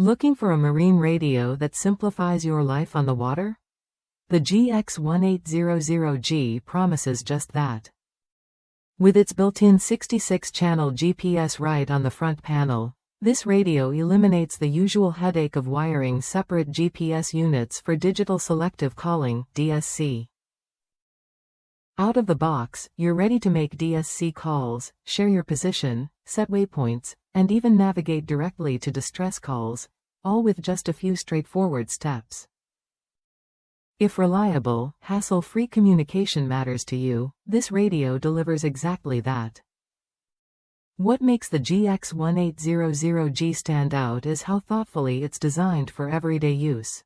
Looking for a marine radio that simplifies your life on the water? The GX1800G promises just that. With its built-in 66-channel GPS right on the front panel, this radio eliminates the usual headache of wiring separate GPS units for Digital Selective Calling (DSC). Out of the box, you're ready to make DSC calls, share your position, set waypoints, and even navigate directly to distress calls, all with just a few straightforward steps. If reliable, hassle-free communication matters to you, this radio delivers exactly that. What makes the GX1800G stand out is how thoughtfully it's designed for everyday use.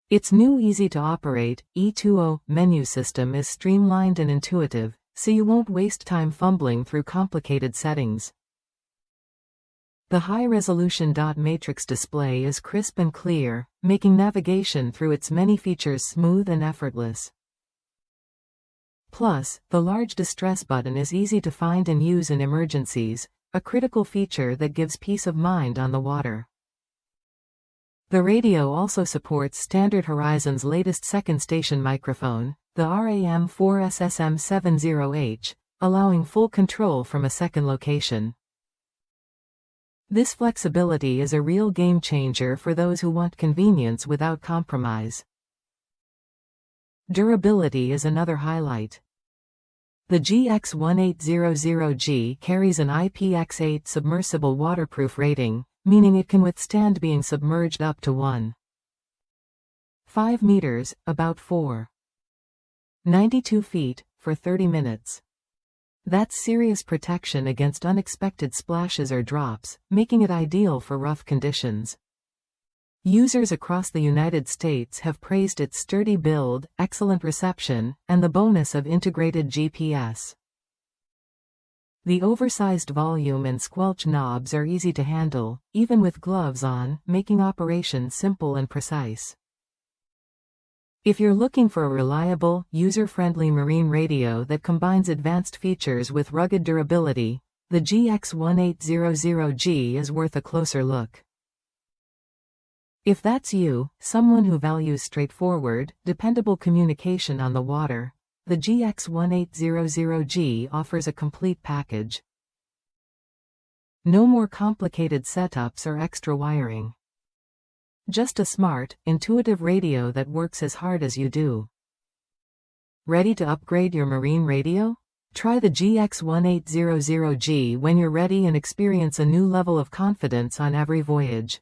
Its new easy-to-operate, E2O, menu system is streamlined and intuitive, so you won't waste time fumbling through complicated settings. The high-resolution dot matrix display is crisp and clear, making navigation through its many features smooth and effortless. Plus, the large distress button is easy to find and use in emergencies, a critical feature that gives peace of mind on the water. The radio also supports Standard Horizon's latest second-station microphone, the RAM4 SSM-70H, allowing full control from a second location. This flexibility is a real game-changer for those who want convenience without compromise. Durability is another highlight. The GX1800G carries an IPX8 submersible waterproof rating, meaning it can withstand being submerged up to 1.5 meters, about 4.92 feet, for 30 minutes. That's serious protection against unexpected splashes or drops, making it ideal for rough conditions. Users across the United States have praised its sturdy build, excellent reception, and the bonus of integrated GPS. The oversized volume and squelch knobs are easy to handle, even with gloves on, making operation simple and precise. If you're looking for a reliable, user-friendly marine radio that combines advanced features with rugged durability, the GX1800G is worth a closer look. If that's you, someone who values straightforward, dependable communication on the water, the GX1800G offers a complete package. No more complicated setups or extra wiring. Just a smart, intuitive radio that works as hard as you do. Ready to upgrade your marine radio? Try the GX1800G when you're ready and experience a new level of confidence on every voyage.